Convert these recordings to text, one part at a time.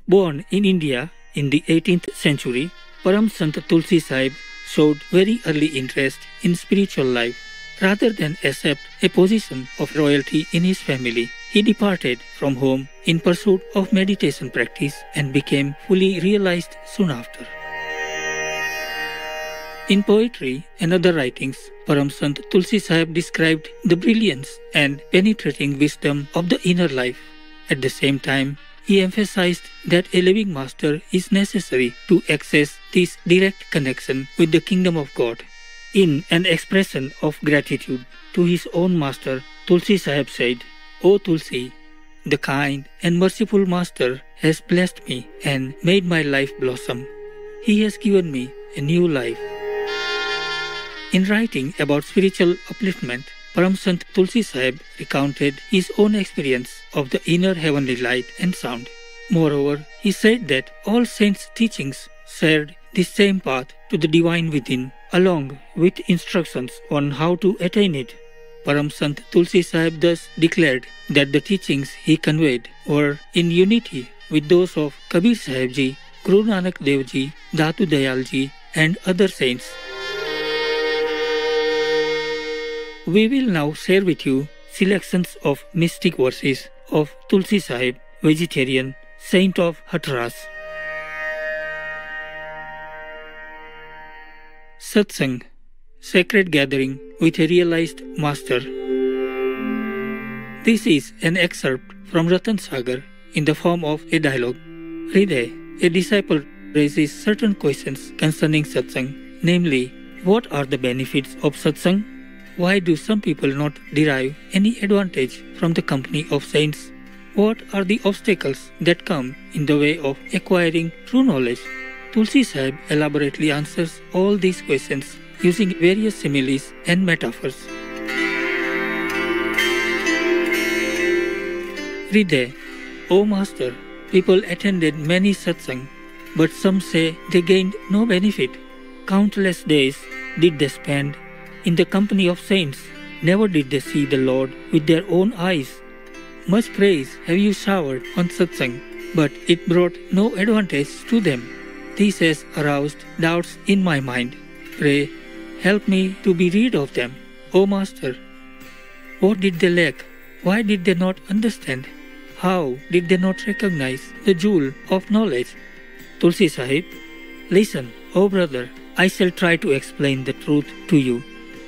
Born in India in the 18th century, Param Sant Tulsi Sahib showed very early interest in spiritual life. Rather than accept a position of royalty in his family, he departed from home in pursuit of meditation practice and became fully realized soon after. In poetry and other writings, Param Sant Tulsi Sahib described the brilliance and penetrating wisdom of the inner life. At the same time, he emphasized that a living master is necessary to access this direct connection with the kingdom of God. In an expression of gratitude to his own master, Tulsi Sahib said, "O Tulsi, the kind and merciful master has blessed me and made my life blossom. He has given me a new life." In writing about spiritual upliftment, Param Sant Tulsi Sahib recounted his own experience of the inner heavenly light and sound. Moreover, he said that all saints' teachings shared the same path to the divine within, along with instructions on how to attain it. Param Sant Tulsi Sahib thus declared that the teachings he conveyed were in unity with those of Kabir Sahib Ji, Guru Nanak Dev Ji, Datu Dayal Ji, and other saints. We will now share with you selections of mystic verses of Tulsi Sahib, vegetarian, saint of Hathras. Satsang, sacred gathering with a realized master. This is an excerpt from Ratan Sagar in the form of a dialogue. Hriday, a disciple raises certain questions concerning satsang, namely, what are the benefits of satsang? Why do some people not derive any advantage from the company of saints? What are the obstacles that come in the way of acquiring true knowledge? Tulsi Sahib elaborately answers all these questions using various similes and metaphors. Hriday, O Master, people attended many satsang, but some say they gained no benefit. Countless days did they spend in the company of saints, never did they see the Lord with their own eyes. Much praise have you showered on satsang, but it brought no advantage to them. This has aroused doubts in my mind. Pray, help me to be rid of them, O Master. What did they lack? Why did they not understand? How did they not recognize the jewel of knowledge? Tulsi Sahib, listen, O brother, I shall try to explain the truth to you.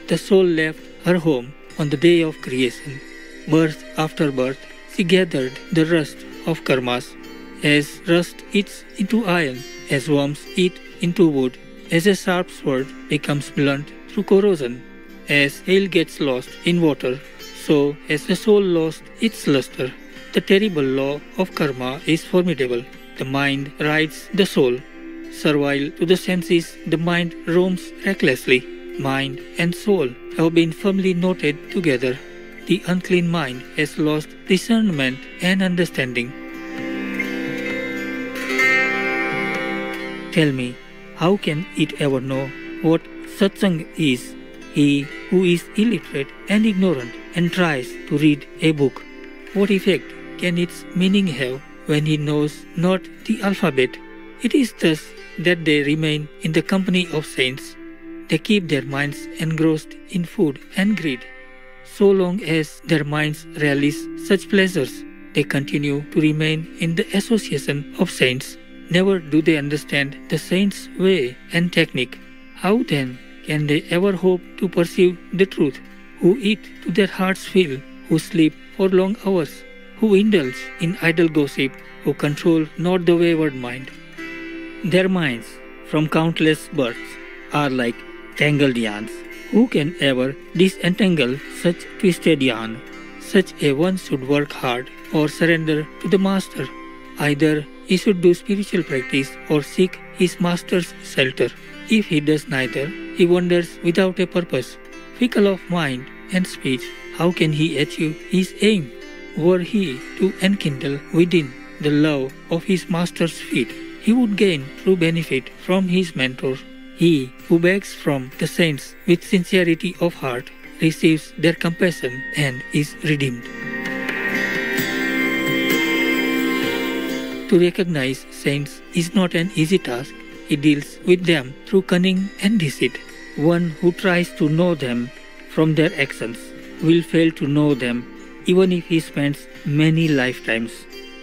The soul left her home on the day of creation. Birth after birth, she gathered the rust of karmas. As rust eats into iron, as worms eat into wood, as a sharp sword becomes blunt through corrosion, as hail gets lost in water, so has the soul lost its luster. The terrible law of karma is formidable. The mind rides the soul. Servile to the senses, the mind roams recklessly. Mind and soul have been firmly knotted together. The unclean mind has lost discernment and understanding. Tell me, how can it ever know what satsang is? He who is illiterate and ignorant and tries to read a book, what effect can its meaning have when he knows not the alphabet? It is thus that they remain in the company of saints. They keep their minds engrossed in food and greed. So long as their minds relish such pleasures, they continue to remain in the association of saints. Never do they understand the saints' way and technique. How then can they ever hope to perceive the truth? Who eat to their heart's fill, who sleep for long hours, who indulge in idle gossip, who control not the wayward mind. Their minds, from countless births, are like tangled yarns. Who can ever disentangle such twisted yarn? Such a one should work hard or surrender to the master. Either he should do spiritual practice or seek his master's shelter. If he does neither, he wanders without a purpose. Fickle of mind and speech, how can he achieve his aim? Were he to enkindle within the love of his master's feet, he would gain true benefit from his mentor. He who begs from the saints with sincerity of heart receives their compassion and is redeemed. To recognize saints is not an easy task. It deals with them through cunning and deceit. One who tries to know them from their actions will fail to know them even if he spends many lifetimes.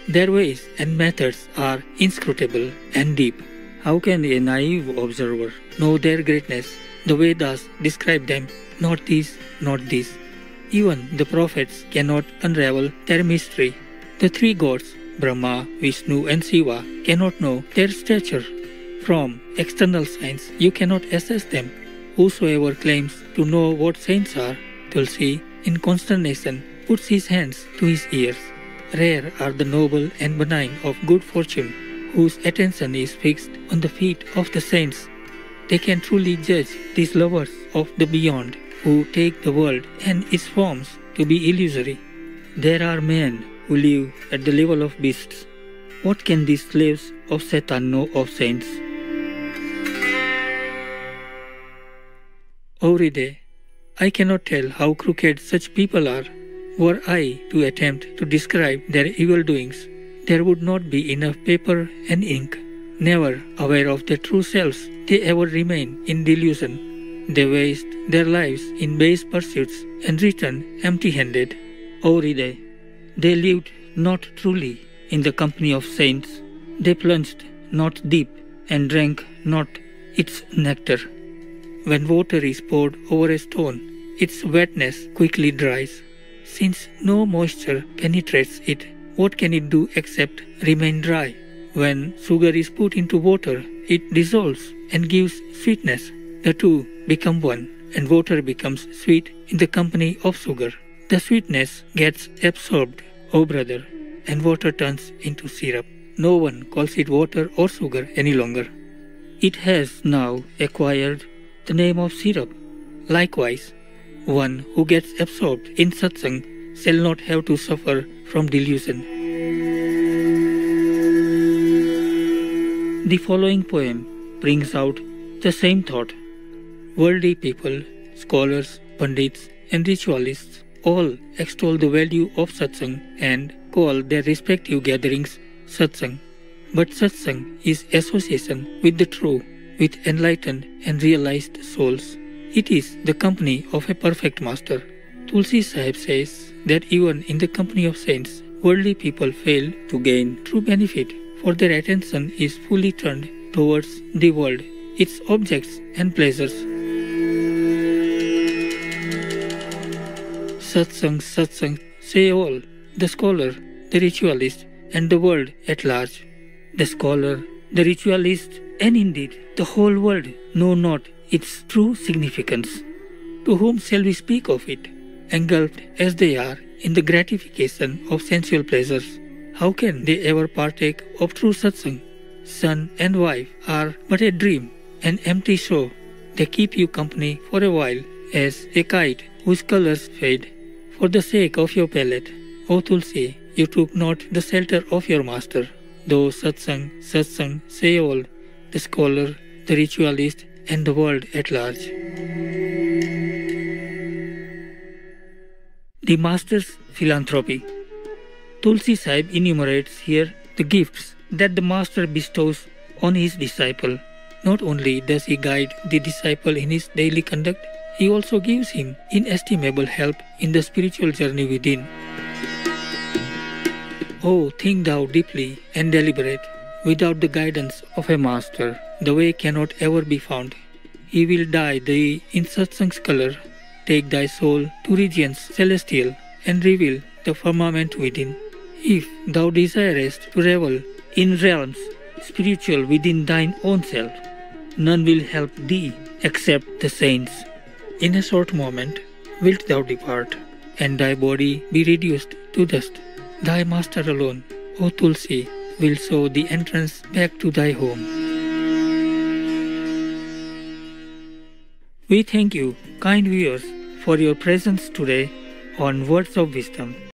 Their ways and methods are inscrutable and deep. How can a naive observer know their greatness? The Vedas describe them, not this, not this. Even the prophets cannot unravel their mystery. The three gods, Brahma, Vishnu and Shiva, cannot know their stature. From external signs you cannot assess them. Whosoever claims to know what saints are, Tulsi, in consternation, puts his hands to his ears. Rare are the noble and benign of good fortune, whose attention is fixed on the feet of the saints. They can truly judge these lovers of the beyond, who take the world and its forms to be illusory. There are men who live at the level of beasts. What can these slaves of Satan know of saints? Oride, I cannot tell how crooked such people are. Were I to attempt to describe their evil doings, there would not be enough paper and ink. Never aware of their true selves, they ever remain in delusion. They waste their lives in base pursuits and return empty-handed. Oride, they lived not truly in the company of saints. They plunged not deep and drank not its nectar. When water is poured over a stone, its wetness quickly dries. Since no moisture penetrates it, what can it do except remain dry? When sugar is put into water, it dissolves and gives sweetness. The two become one, and water becomes sweet in the company of sugar. The sweetness gets absorbed, O brother, and water turns into syrup. No one calls it water or sugar any longer. It has now acquired the name of syrup. Likewise, one who gets absorbed in satsang shall not have to suffer from delusion. The following poem brings out the same thought. Worldly people, scholars, pandits, and ritualists all extol the value of satsang and call their respective gatherings satsang. But satsang is association with the true, with enlightened and realized souls. It is the company of a perfect master. Tulsi Sahib says that even in the company of saints, worldly people fail to gain true benefit, for their attention is fully turned towards the world, its objects and pleasures. Satsang, satsang, say all, the scholar, the ritualist, and the world at large. The scholar, the ritualist, and indeed the whole world know not its true significance. To whom shall we speak of it? Engulfed as they are in the gratification of sensual pleasures, how can they ever partake of true satsang? Son and wife are but a dream, an empty show. They keep you company for a while, as a kite whose colors fade. For the sake of your palate, O Tulsi, you took not the shelter of your master. Though satsang, satsang, say all, the scholar, the ritualist, and the world at large. The Master's Philanthropy. Tulsi Sahib enumerates here the gifts that the Master bestows on his disciple. Not only does he guide the disciple in his daily conduct, he also gives him inestimable help in the spiritual journey within. Oh, think thou deeply and deliberate. Without the guidance of a master, the way cannot ever be found. He will dye thee in satsang's color, take thy soul to regions celestial, and reveal the firmament within. If thou desirest to revel in realms spiritual within thine own self, none will help thee except the saints. In a short moment wilt thou depart, and thy body be reduced to dust. Thy master alone, O Tulsi, will show the entrance back to thy home. We thank you, kind viewers, for your presence today on Words of Wisdom.